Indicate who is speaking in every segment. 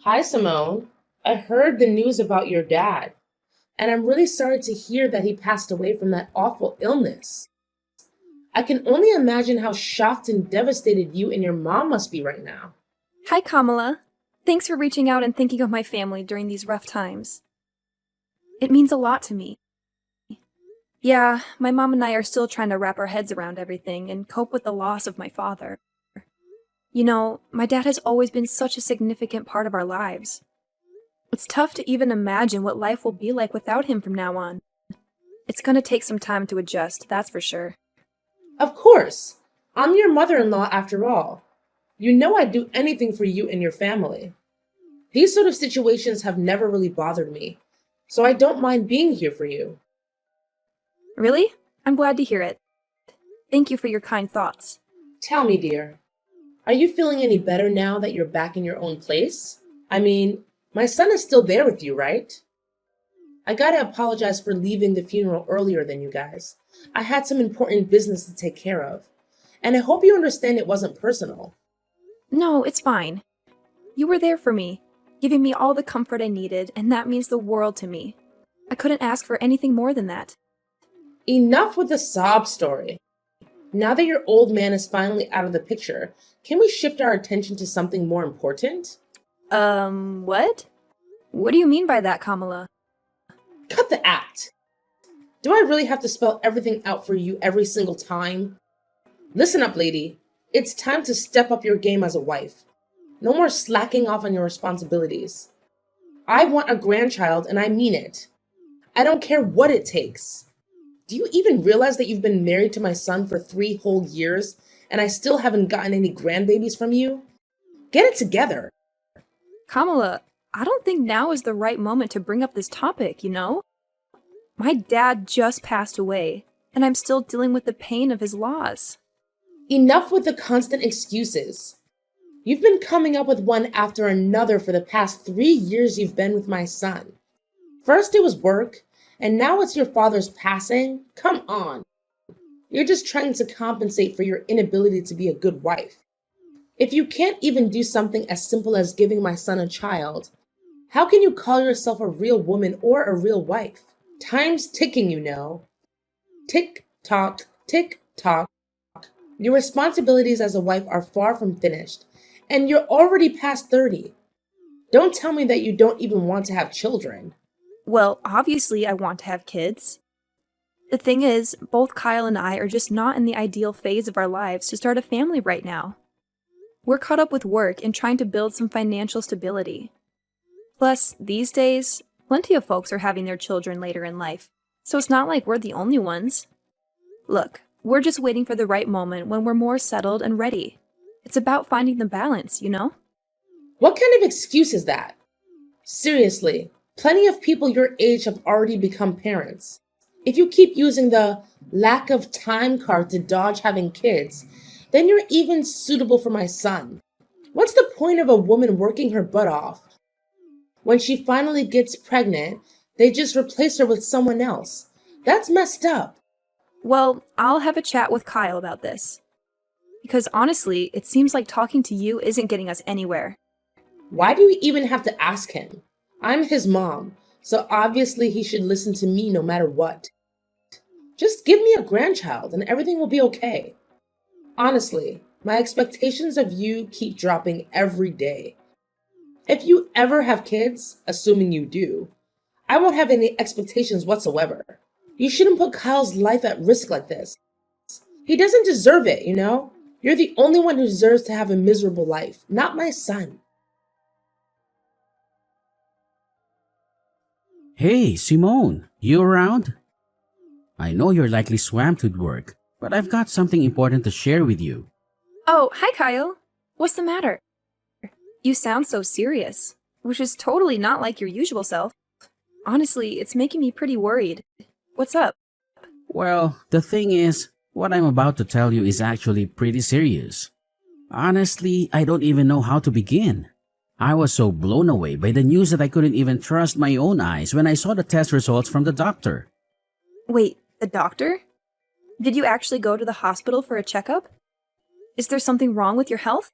Speaker 1: Hi, Simone. I heard the news about your dad, and I'm really sorry to hear that he passed away from that awful illness. I can only imagine how shocked and devastated you and your mom must be right now.
Speaker 2: Hi, Kamala. Thanks for reaching out and thinking of my family during these rough times. It means a lot to me. Yeah, my mom and I are still trying to wrap our heads around everything and cope with the loss of my father. You know, my dad has always been such a significant part of our lives. It's tough to even imagine what life will be like without him from now on. It's gonna take some time to adjust, that's for sure.
Speaker 1: Of course, I'm your mother in law after all. You know I'd do anything for you and your family. These sort of situations have never really bothered me, so I don't mind being here for you.
Speaker 2: Really? I'm glad to hear it. Thank you for your kind thoughts.
Speaker 1: Tell me, dear, are you feeling any better now that you're back in your own place? I mean, my son is still there with you, right? I gotta apologize for leaving the funeral earlier than you guys. I had some important business to take care of. And I hope you understand it wasn't personal.
Speaker 2: No, it's fine. You were there for me, giving me all the comfort I needed, and that means the world to me. I couldn't ask for anything more than that.
Speaker 1: Enough with the sob story. Now that your old man is finally out of the picture, can we shift our attention to something more important?
Speaker 2: What? What do you mean by that, Kamala?
Speaker 1: Cut the act. Do I really have to spell everything out for you every single time? Listen up, lady. It's time to step up your game as a wife. No more slacking off on your responsibilities. I want a grandchild, and I mean it. I don't care what it takes. Do you even realize that you've been married to my son for 3 whole years, and I still haven't gotten any grandbabies from you? Get it together.
Speaker 2: Kamala, I don't think now is the right moment to bring up this topic, you know? My dad just passed away, and I'm still dealing with the pain of his loss.
Speaker 1: Enough with the constant excuses. You've been coming up with one after another for the past 3 years you've been with my son. First it was work, and now it's your father's passing? Come on. You're just trying to compensate for your inability to be a good wife. If you can't even do something as simple as giving my son a child, how can you call yourself a real woman or a real wife? Time's ticking, you know. Tick tock, tick tock. Your responsibilities as a wife are far from finished, and you're already past 30. Don't tell me that you don't even want to have children.
Speaker 2: Well, obviously, I want to have kids. The thing is, both Kyle and I are just not in the ideal phase of our lives to start a family right now. We're caught up with work and trying to build some financial stability. Plus, these days, plenty of folks are having their children later in life, so it's not like we're the only ones. Look, we're just waiting for the right moment when we're more settled and ready. It's about finding the balance, you know?
Speaker 1: What kind of excuse is that? Seriously, plenty of people your age have already become parents. If you keep using the lack of time card to dodge having kids, then you're even suitable for my son. What's the point of a woman working her butt off? When she finally gets pregnant, they just replace her with someone else. That's messed up.
Speaker 2: Well, I'll have a chat with Kyle about this. Because honestly, it seems like talking to you isn't getting us anywhere.
Speaker 1: Why do you even have to ask him? I'm his mom, so obviously he should listen to me no matter what. Just give me a grandchild and everything will be okay. Honestly, my expectations of you keep dropping every day. If you ever have kids, assuming you do, I won't have any expectations whatsoever. You shouldn't put Kyle's life at risk like this. He doesn't deserve it, you know? You're the only one who deserves to have a miserable life, not my son.
Speaker 3: Hey, Simone, you around? I know you're likely swamped with work, but I've got something important to share with you.
Speaker 2: Oh, hi Kyle. What's the matter? You sound so serious, which is totally not like your usual self. Honestly, it's making me pretty worried. What's up?
Speaker 3: Well, the thing is, what I'm about to tell you is actually pretty serious. Honestly, I don't even know how to begin. I was so blown away by the news that I couldn't even trust my own eyes when I saw the test results from the doctor.
Speaker 2: Wait, the doctor? Did you actually go to the hospital for a checkup? Is there something wrong with your health?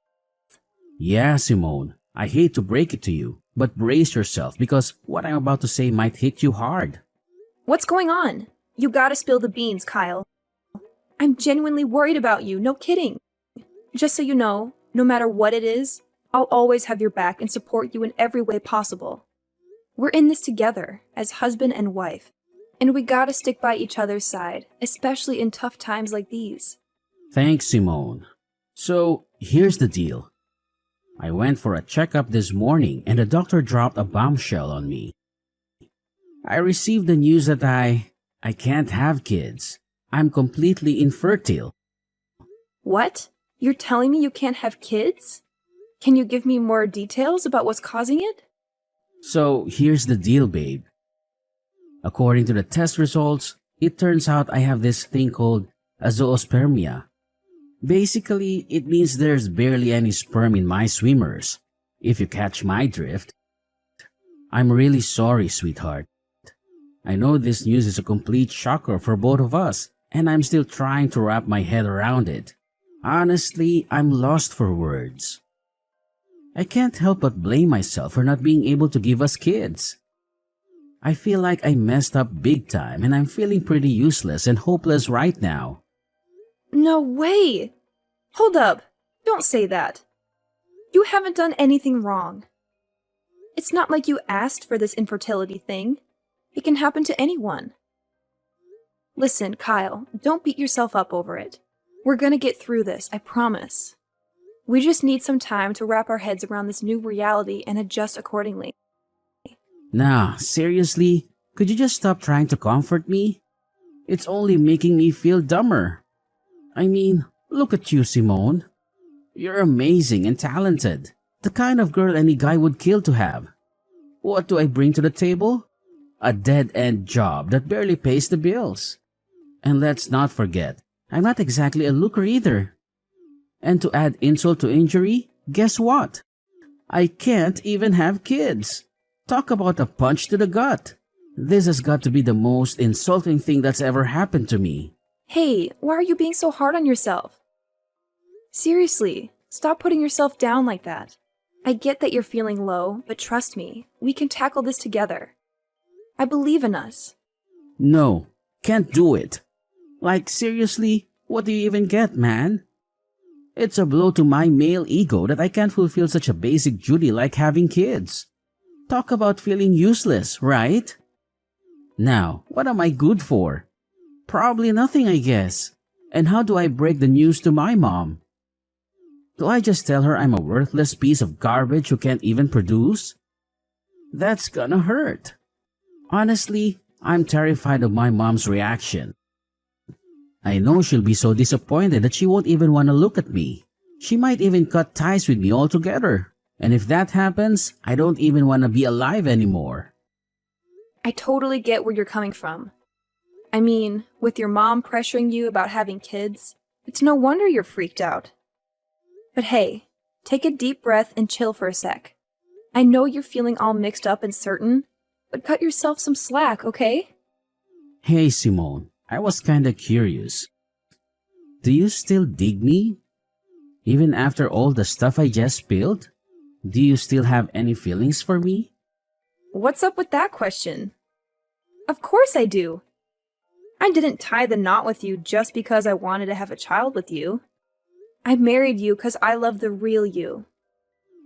Speaker 3: Yeah, Simone, I hate to break it to you, but brace yourself because what I'm about to say might hit you hard.
Speaker 2: What's going on? You gotta spill the beans, Kyle. I'm genuinely worried about you, no kidding. Just so you know, no matter what it is, I'll always have your back and support you in every way possible. We're in this together, as husband and wife, and we gotta stick by each other's side, especially in tough times like these.
Speaker 3: Thanks, Simone. So, here's the deal. I went for a checkup this morning and the doctor dropped a bombshell on me. I received the news that I can't have kids. I'm completely infertile.
Speaker 2: What? You're telling me you can't have kids? Can you give me more details about what's causing it?
Speaker 3: So, here's the deal, babe. According to the test results, it turns out I have this thing called a zoospermia. Basically, it means there's barely any sperm in my swimmers, if you catch my drift. I'm really sorry, sweetheart. I know this news is a complete shocker for both of us, and I'm still trying to wrap my head around it. Honestly, I'm lost for words. I can't help but blame myself for not being able to give us kids. I feel like I messed up big time and I'm feeling pretty useless and hopeless right now.
Speaker 2: No way! Hold up. Don't say that. You haven't done anything wrong. It's not like you asked for this infertility thing. It can happen to anyone. Listen, Kyle, don't beat yourself up over it. We're gonna get through this, I promise. We just need some time to wrap our heads around this new reality and adjust accordingly.
Speaker 3: Nah, seriously? Could you just stop trying to comfort me? It's only making me feel dumber. I mean, look at you, Simone. You're amazing and talented. The kind of girl any guy would kill to have. What do I bring to the table? A dead-end job that barely pays the bills. And let's not forget, I'm not exactly a looker either. And to add insult to injury, guess what? I can't even have kids. Talk about a punch to the gut. This has got to be the most insulting thing that's ever happened to me.
Speaker 2: Hey, why are you being so hard on yourself? Seriously, stop putting yourself down like that. I get that you're feeling low, but trust me, we can tackle this together. I believe in us.
Speaker 3: No, can't do it. Like, seriously, what do you even get, man? It's a blow to my male ego that I can't fulfill such a basic duty like having kids. Talk about feeling useless, right? Now, what am I good for? Probably nothing, I guess. And how do I break the news to my mom? Do I just tell her I'm a worthless piece of garbage who can't even produce? That's gonna hurt. Honestly, I'm terrified of my mom's reaction. I know she'll be so disappointed that she won't even want to look at me. She might even cut ties with me altogether. And if that happens, I don't even want to be alive anymore.
Speaker 2: I totally get where you're coming from. I mean, with your mom pressuring you about having kids, it's no wonder you're freaked out. But hey, take a deep breath and chill for a sec. I know you're feeling all mixed up and certain, but cut yourself some slack, okay?
Speaker 3: Hey, Simone, I was kinda curious. Do you still dig me? Even after all the stuff I just spilled? Do you still have any feelings for me?
Speaker 2: What's up with that question? Of course I do. I didn't tie the knot with you just because I wanted to have a child with you. I married you because I love the real you.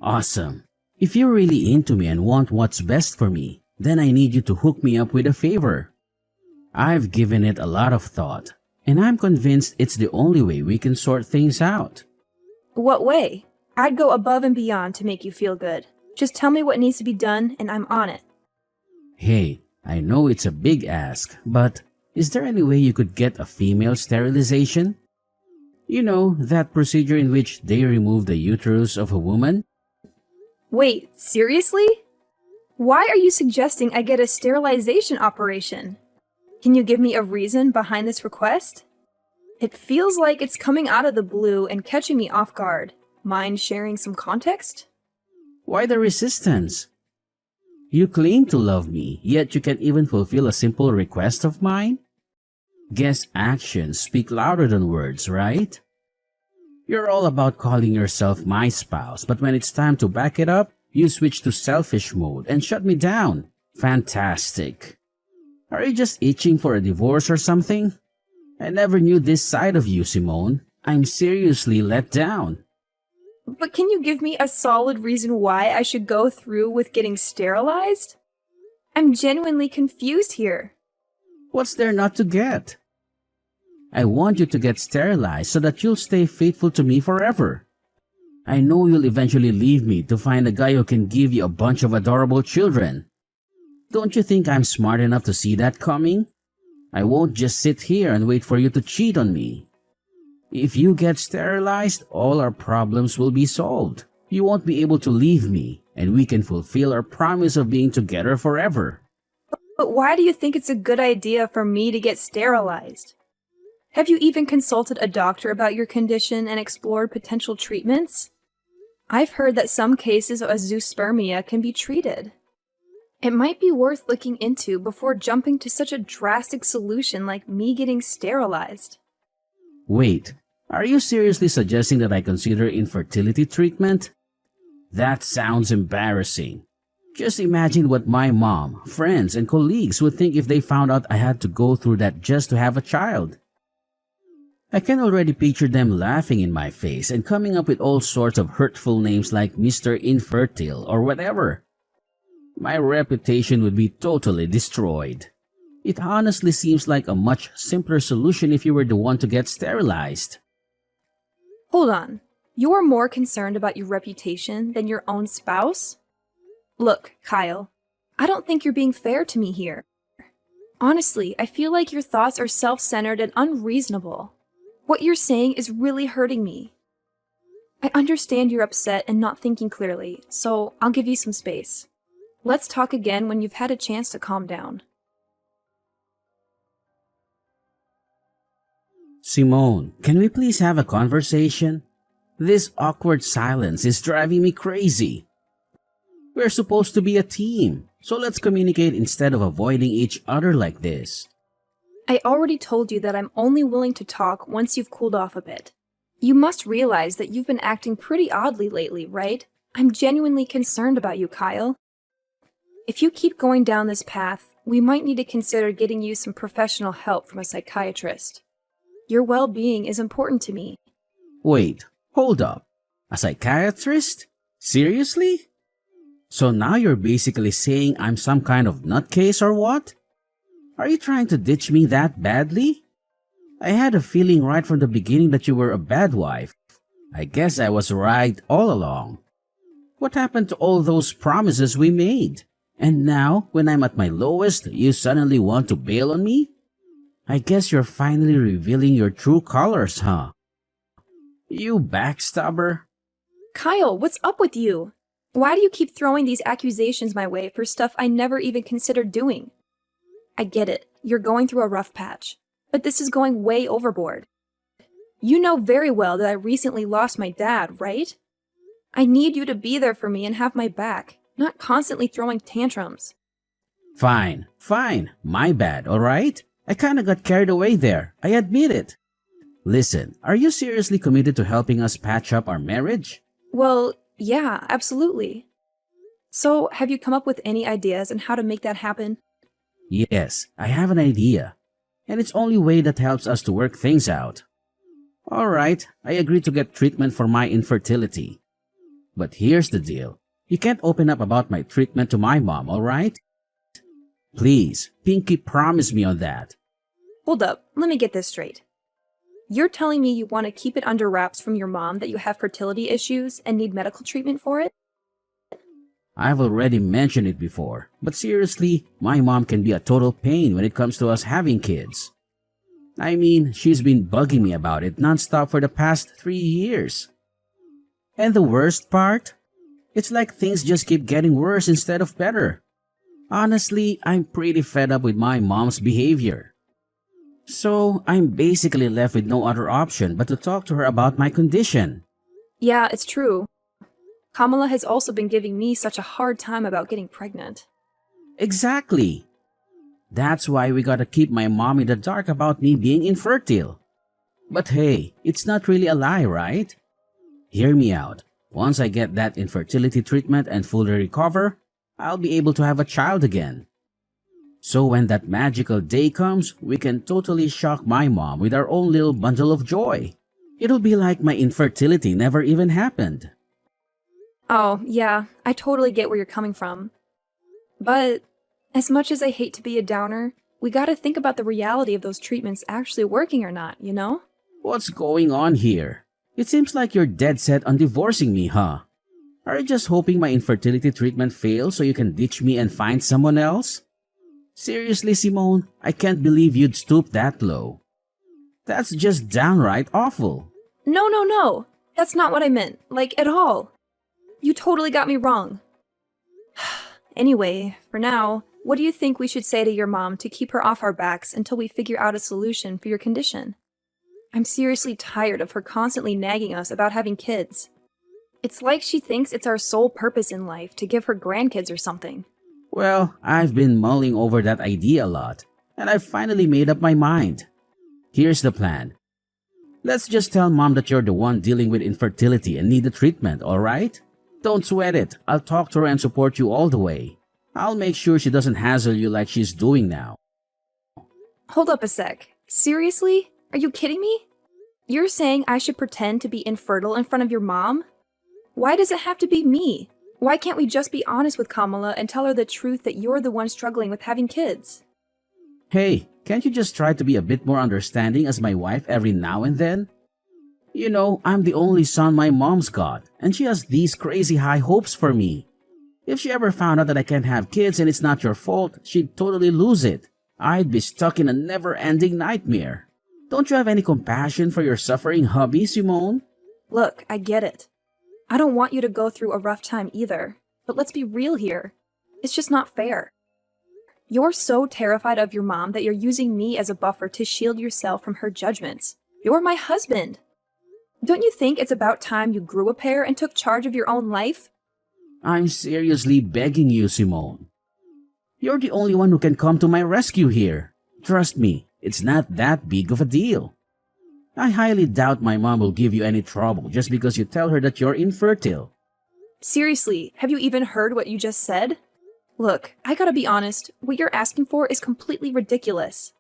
Speaker 3: Awesome. If you're really into me and want what's best for me, then I need you to hook me up with a favor. I've given it a lot of thought, and I'm convinced it's the only way we can sort things out.
Speaker 2: What way? I'd go above and beyond to make you feel good. Just tell me what needs to be done and I'm on it.
Speaker 3: Hey, I know it's a big ask, but is there any way you could get a female sterilization? You know, that procedure in which they remove the uterus of a woman?
Speaker 2: Wait, seriously? Why are you suggesting I get a sterilization operation? Can you give me a reason behind this request? It feels like it's coming out of the blue and catching me off guard. Mind sharing some context?
Speaker 3: Why the resistance? You claim to love me, yet you can't even fulfill a simple request of mine? Guess actions speak louder than words, right? You're all about calling yourself my spouse, but when it's time to back it up, You switched to selfish mode and shut me down. Fantastic. Are you just itching for a divorce or something? I never knew this side of you, Simone. I'm seriously let down.
Speaker 2: But can you give me a solid reason why I should go through with getting sterilized? I'm genuinely confused here.
Speaker 3: What's there not to get? I want you to get sterilized so that you'll stay faithful to me forever. I know you'll eventually leave me to find a guy who can give you a bunch of adorable children. Don't you think I'm smart enough to see that coming? I won't just sit here and wait for you to cheat on me. If you get sterilized, all our problems will be solved. You won't be able to leave me, and we can fulfill our promise of being together forever.
Speaker 2: But why do you think it's a good idea for me to get sterilized? Have you even consulted a doctor about your condition and explored potential treatments? I've heard that some cases of azoospermia can be treated. It might be worth looking into before jumping to such a drastic solution like me getting sterilized.
Speaker 3: Wait, are you seriously suggesting that I consider infertility treatment? That sounds embarrassing. Just imagine what my mom, friends, and colleagues would think if they found out I had to go through that just to have a child. I can already picture them laughing in my face and coming up with all sorts of hurtful names like Mr. Infertile or whatever. My reputation would be totally destroyed. It honestly seems like a much simpler solution if you were the one to get sterilized.
Speaker 2: Hold on. You're more concerned about your reputation than your own spouse? Look, Kyle, I don't think you're being fair to me here. Honestly, I feel like your thoughts are self-centered and unreasonable. What you're saying is really hurting me. I understand you're upset and not thinking clearly, so I'll give you some space. Let's talk again when you've had a chance to calm down.
Speaker 3: Simone, can we please have a conversation? This awkward silence is driving me crazy. We're supposed to be a team, so let's communicate instead of avoiding each other like this.
Speaker 2: I already told you that I'm only willing to talk once you've cooled off a bit. You must realize that you've been acting pretty oddly lately, right? I'm genuinely concerned about you, Kyle. If you keep going down this path, we might need to consider getting you some professional help from a psychiatrist. Your well-being is important to me.
Speaker 3: Wait, hold up. A psychiatrist? Seriously? So now you're basically saying I'm some kind of nutcase or what? Are you trying to ditch me that badly? I had a feeling right from the beginning that you were a bad wife. I guess I was right all along. What happened to all those promises we made? And now, when I'm at my lowest, you suddenly want to bail on me? I guess you're finally revealing your true colors, huh? You backstabber.
Speaker 2: Kyle, what's up with you? Why do you keep throwing these accusations my way for stuff I never even considered doing? I get it, you're going through a rough patch, but this is going way overboard. You know very well that I recently lost my dad, right? I need you to be there for me and have my back, not constantly throwing tantrums.
Speaker 3: Fine, my bad, alright? I kinda got carried away there, I admit it. Listen, are you seriously committed to helping us patch up our marriage?
Speaker 2: Well, yeah, absolutely. So, have you come up with any ideas on how to make that happen?
Speaker 3: Yes, I have an idea. And it's only way that helps us to work things out. Alright, I agree to get treatment for my infertility. But here's the deal. You can't open up about my treatment to my mom, alright? Please, Pinky, promise me on that.
Speaker 2: Hold up, let me get this straight. You're telling me you want to keep it under wraps from your mom that you have fertility issues and need medical treatment for it?
Speaker 3: I've already mentioned it before, but seriously, my mom can be a total pain when it comes to us having kids. I mean, she's been bugging me about it nonstop for the past 3 years. And the worst part? It's like things just keep getting worse instead of better. Honestly, I'm pretty fed up with my mom's behavior. So, I'm basically left with no other option but to talk to her about my condition.
Speaker 2: Yeah, it's true. Kamala has also been giving me such a hard time about getting pregnant.
Speaker 3: Exactly. That's why we gotta keep my mom in the dark about me being infertile. But hey, it's not really a lie, right? Hear me out. Once I get that infertility treatment and fully recover, I'll be able to have a child again. So when that magical day comes, we can totally shock my mom with our own little bundle of joy. It'll be like my infertility never even happened.
Speaker 2: Oh, yeah, I totally get where you're coming from. But as much as I hate to be a downer, we gotta think about the reality of those treatments actually working or not, you know?
Speaker 3: What's going on here? It seems like you're dead set on divorcing me, huh? Are you just hoping my infertility treatment fails so you can ditch me and find someone else? Seriously, Simone, I can't believe you'd stoop that low. That's just downright awful.
Speaker 2: No. That's not what I meant, like, at all. You totally got me wrong. Anyway, for now, what do you think we should say to your mom to keep her off our backs until we figure out a solution for your condition? I'm seriously tired of her constantly nagging us about having kids. It's like she thinks it's our sole purpose in life to give her grandkids or something.
Speaker 3: Well, I've been mulling over that idea a lot, and I've finally made up my mind. Here's the plan. Let's just tell Mom that you're the one dealing with infertility and need the treatment, alright? Don't sweat it. I'll talk to her and support you all the way. I'll make sure she doesn't hassle you like she's doing now.
Speaker 2: Hold up a sec. Seriously? Are you kidding me? You're saying I should pretend to be infertile in front of your mom? Why does it have to be me? Why can't we just be honest with Kamala and tell her the truth that you're the one struggling with having kids?
Speaker 3: Hey, can't you just try to be a bit more understanding as my wife every now and then? You know, I'm the only son my mom's got, and she has these crazy high hopes for me. If she ever found out that I can't have kids and it's not your fault, she'd totally lose it. I'd be stuck in a never-ending nightmare. Don't you have any compassion for your suffering hubby, Simone?
Speaker 2: Look, I get it. I don't want you to go through a rough time either, but let's be real here. It's just not fair. You're so terrified of your mom that you're using me as a buffer to shield yourself from her judgments. You're my husband. Don't you think it's about time you grew a pair and took charge of your own life?
Speaker 3: I'm seriously begging you, Simone. You're the only one who can come to my rescue here. Trust me, it's not that big of a deal. I highly doubt my mom will give you any trouble just because you tell her that you're infertile.
Speaker 2: Seriously, have you even heard what you just said? Look, I gotta be honest, what you're asking for is completely ridiculous.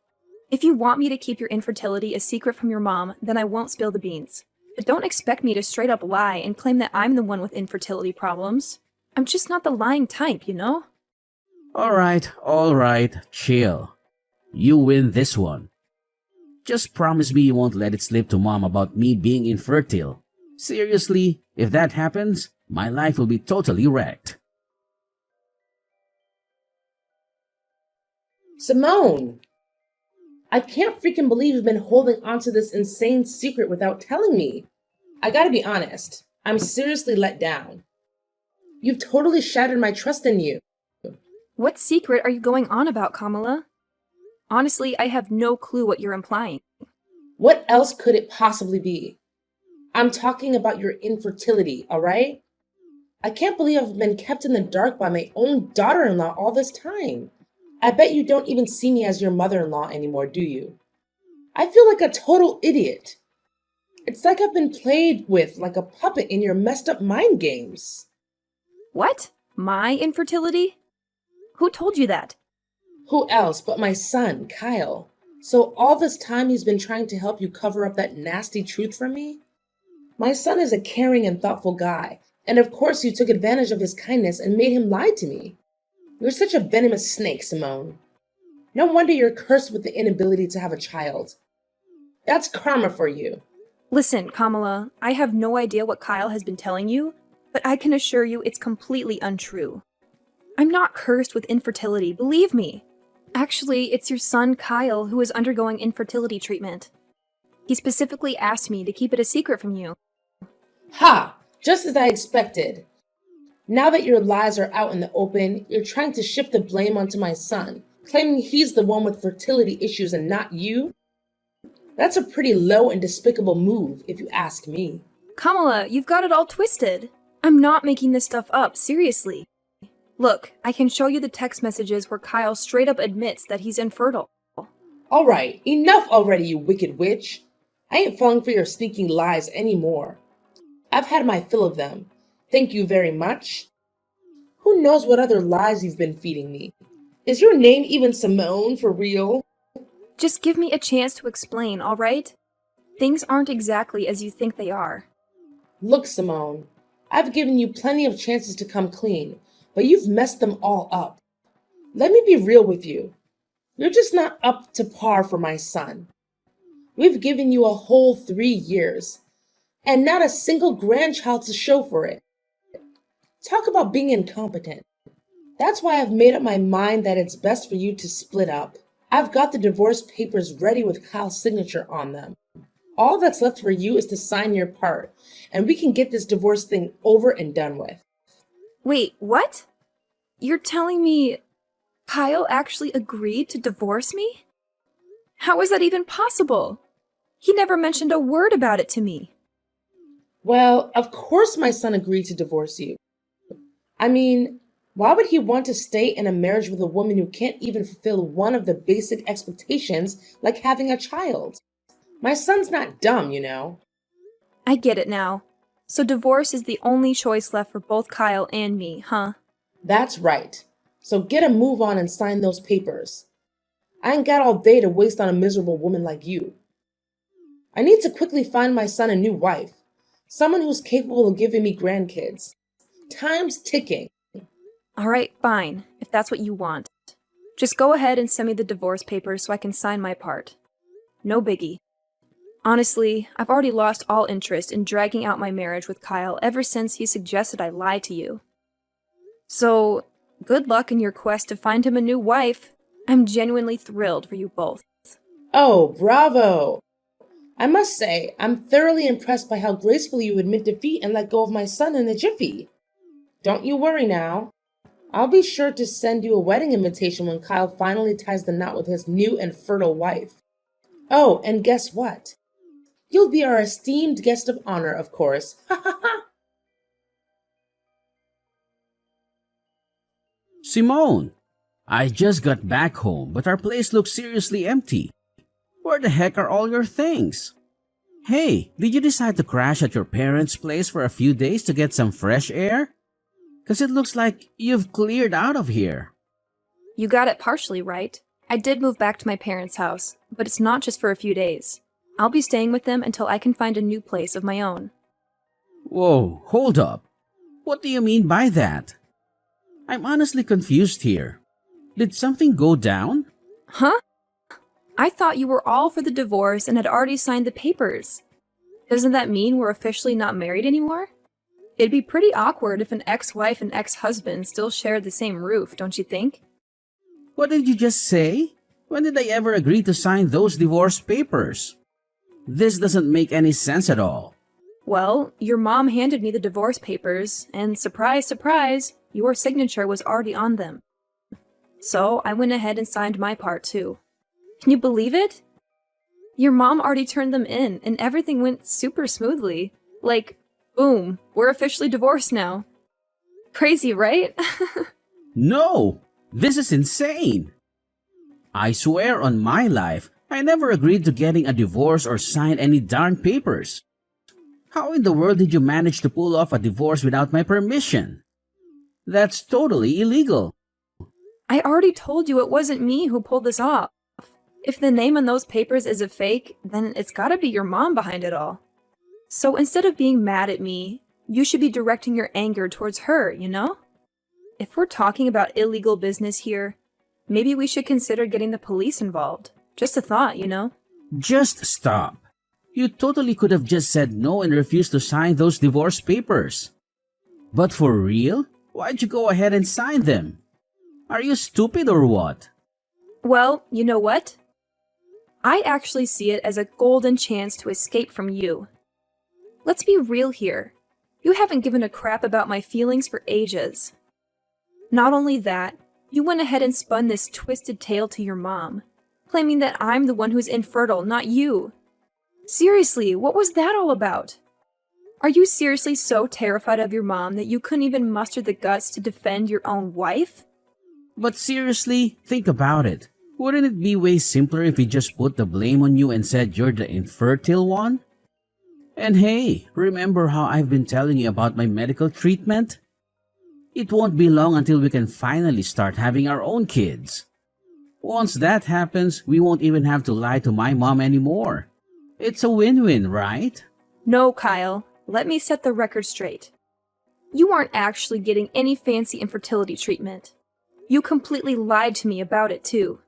Speaker 2: If you want me to keep your infertility a secret from your mom, then I won't spill the beans. But don't expect me to straight up lie and claim that I'm the one with infertility problems. I'm just not the lying type, you know?
Speaker 3: Alright, chill. You win this one. Just promise me you won't let it slip to Mom about me being infertile. Seriously, if that happens, my life will be totally wrecked.
Speaker 1: Simone! I can't freaking believe you've been holding on to this insane secret without telling me. I gotta be honest, I'm seriously let down. You've totally shattered my trust in you.
Speaker 2: What secret are you going on about, Kamala? Honestly, I have no clue what you're implying.
Speaker 1: What else could it possibly be? I'm talking about your infertility, alright? I can't believe I've been kept in the dark by my own daughter-in-law all this time. I bet you don't even see me as your mother-in-law anymore, do you? I feel like a total idiot. It's like I've been played with like a puppet in your messed up mind games.
Speaker 2: What? My infertility? Who told you that?
Speaker 1: Who else but my son, Kyle? So all this time he's been trying to help you cover up that nasty truth from me? My son is a caring and thoughtful guy, and of course you took advantage of his kindness and made him lie to me. You're such a venomous snake, Simone. No wonder you're cursed with the inability to have a child. That's karma for you.
Speaker 2: Listen, Kamala, I have no idea what Kyle has been telling you, but I can assure you it's completely untrue. I'm not cursed with infertility, believe me. Actually, it's your son, Kyle, who is undergoing infertility treatment. He specifically asked me to keep it a secret from you.
Speaker 1: Ha! Just as I expected. Now that your lies are out in the open, you're trying to shift the blame onto my son, claiming he's the one with fertility issues and not you? That's a pretty low and despicable move, if you ask me.
Speaker 2: Kamala, you've got it all twisted. I'm not making this stuff up, seriously. Look, I can show you the text messages where Kyle straight up admits that he's infertile.
Speaker 1: Alright, enough already, you wicked witch. I ain't falling for your sneaking lies anymore. I've had my fill of them, Thank you very much. Who knows what other lies you've been feeding me? Is your name even Simone for real?
Speaker 2: Just give me a chance to explain, all right? Things aren't exactly as you think they are.
Speaker 1: Look, Simone, I've given you plenty of chances to come clean, but you've messed them all up. Let me be real with you. You're just not up to par for my son. We've given you a whole 3 years, and not a single grandchild to show for it. Talk about being incompetent. That's why I've made up my mind that it's best for you to split up. I've got the divorce papers ready with Kyle's signature on them. All that's left for you is to sign your part, and we can get this divorce thing over and done with.
Speaker 2: Wait, what? You're telling me Kyle actually agreed to divorce me? How is that even possible? He never mentioned a word about it to me.
Speaker 1: Well, of course my son agreed to divorce you. I mean, why would he want to stay in a marriage with a woman who can't even fulfill one of the basic expectations, like having a child? My son's not dumb, you know.
Speaker 2: I get it now. So divorce is the only choice left for both Kyle and me, huh?
Speaker 1: That's right. So get a move on and sign those papers. I ain't got all day to waste on a miserable woman like you. I need to quickly find my son a new wife. Someone who's capable of giving me grandkids. Time's ticking.
Speaker 2: All right, fine, if that's what you want. Just go ahead and send me the divorce papers so I can sign my part. No biggie. Honestly, I've already lost all interest in dragging out my marriage with Kyle ever since he suggested I lie to you. So, good luck in your quest to find him a new wife. I'm genuinely thrilled for you both.
Speaker 1: Oh, bravo! I must say, I'm thoroughly impressed by how gracefully you admit defeat and let go of my son in a jiffy. Don't you worry now. I'll be sure to send you a wedding invitation when Kyle finally ties the knot with his new and fertile wife. Oh, and guess what? You'll be our esteemed guest of honor, of course. Ha ha ha!
Speaker 3: Simone, I just got back home, but our place looks seriously empty. Where the heck are all your things? Hey, did you decide to crash at your parents' place for a few days to get some fresh air? 'Cause it looks like you've cleared out of here.
Speaker 2: You got it partially right. I did move back to my parents' house, but it's not just for a few days. I'll be staying with them until I can find a new place of my own.
Speaker 3: Whoa, hold up. What do you mean by that? I'm honestly confused here. Did something go down?
Speaker 2: Huh? I thought you were all for the divorce and had already signed the papers. Doesn't that mean we're officially not married anymore? It'd be pretty awkward if an ex-wife and ex-husband still shared the same roof, don't you think?
Speaker 3: What did you just say? When did I ever agree to sign those divorce papers? This doesn't make any sense at all.
Speaker 2: Well, your mom handed me the divorce papers, and surprise, surprise, your signature was already on them. So I went ahead and signed my part too. Can you believe it? Your mom already turned them in, and everything went super smoothly. Like, boom, we're officially divorced now. Crazy, right?
Speaker 3: No! This is insane! I swear on my life, I never agreed to getting a divorce or sign any darn papers. How in the world did you manage to pull off a divorce without my permission? That's totally illegal.
Speaker 2: I already told you it wasn't me who pulled this off. If the name on those papers is a fake, then it's gotta be your mom behind it all. So instead of being mad at me, you should be directing your anger towards her, you know? If we're talking about illegal business here, maybe we should consider getting the police involved. Just a thought, you know?
Speaker 3: Just stop. You totally could have just said no and refused to sign those divorce papers. But for real? Why'd you go ahead and sign them? Are you stupid or what?
Speaker 2: Well, you know what? I actually see it as a golden chance to escape from you. Let's be real here. You haven't given a crap about my feelings for ages. Not only that, you went ahead and spun this twisted tale to your mom, claiming that I'm the one who's infertile, not you. Seriously, what was that all about? Are you seriously so terrified of your mom that you couldn't even muster the guts to defend your own wife?
Speaker 3: But seriously, think about it. Wouldn't it be way simpler if we just put the blame on you and said you're the infertile one? And hey, remember how I've been telling you about my medical treatment? It won't be long until we can finally start having our own kids. Once that happens, we won't even have to lie to my mom anymore. It's a win-win, right?
Speaker 2: No, Kyle. Let me set the record straight. You aren't actually getting any fancy infertility treatment. You completely lied to me about it, too.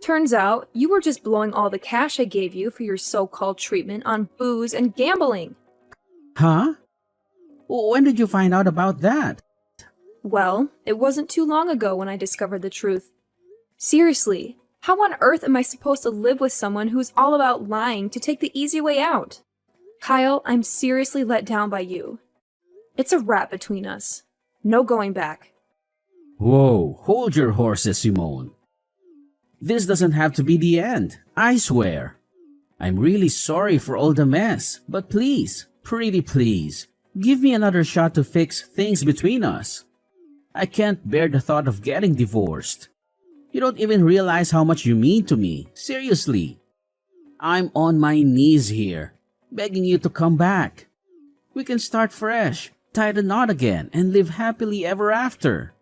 Speaker 2: Turns out, you were just blowing all the cash I gave you for your so-called treatment on booze and gambling.
Speaker 3: Huh? When did you find out about that?
Speaker 2: Well, it wasn't too long ago when I discovered the truth. Seriously, how on earth am I supposed to live with someone who's all about lying to take the easy way out? Kyle, I'm seriously let down by you. It's a wrap between us. No going back.
Speaker 3: Whoa, hold your horses, Simone. This doesn't have to be the end, I swear. I'm really sorry for all the mess, but please, pretty please, give me another shot to fix things between us. I can't bear the thought of getting divorced. You don't even realize how much you mean to me, seriously. I'm on my knees here, begging you to come back. We can start fresh, tie the knot again, and live happily ever after.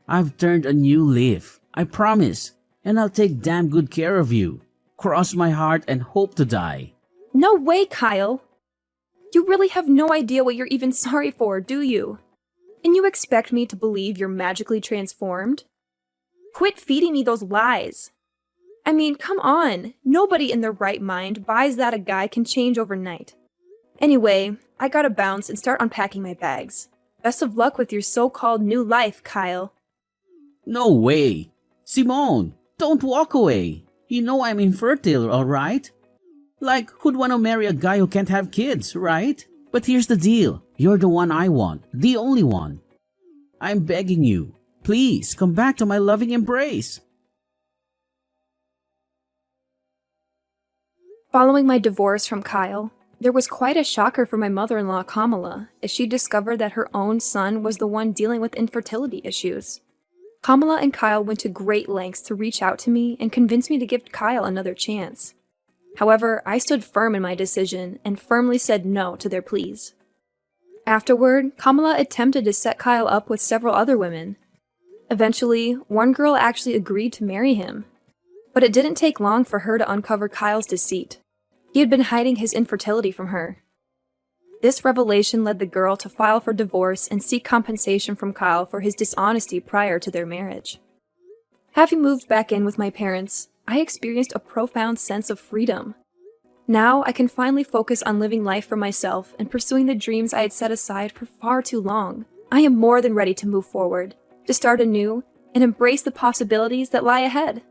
Speaker 3: I've turned a new leaf, I promise, and I'll take damn good care of you. Cross my heart and hope to die.
Speaker 2: No way, Kyle. You really have no idea what you're even sorry for, do you? And you expect me to believe you're magically transformed? Quit feeding me those lies. I mean, come on. Nobody in their right mind buys that a guy can change overnight. Anyway, I gotta bounce and start unpacking my bags. Best of luck with your so-called new life, Kyle.
Speaker 3: No way. Simone, don't walk away. You know I'm infertile, alright? Like, who'd want to marry a guy who can't have kids, right? But here's the deal. You're the one I want. The only one. I'm begging you. Please, come back to my loving embrace.
Speaker 2: Following my divorce from Kyle, there was quite a shocker for my mother-in-law, Kamala, as she discovered that her own son was the one dealing with infertility issues. Kamala and Kyle went to great lengths to reach out to me and convince me to give Kyle another chance. However, I stood firm in my decision and firmly said no to their pleas. Afterward, Kamala attempted to set Kyle up with several other women. Eventually, one girl actually agreed to marry him. But it didn't take long for her to uncover Kyle's deceit. He had been hiding his infertility from her. This revelation led the girl to file for divorce and seek compensation from Kyle for his dishonesty prior to their marriage. Having moved back in with my parents, I experienced a profound sense of freedom. Now I can finally focus on living life for myself and pursuing the dreams I had set aside for far too long. I am more than ready to move forward, to start anew, and embrace the possibilities that lie ahead.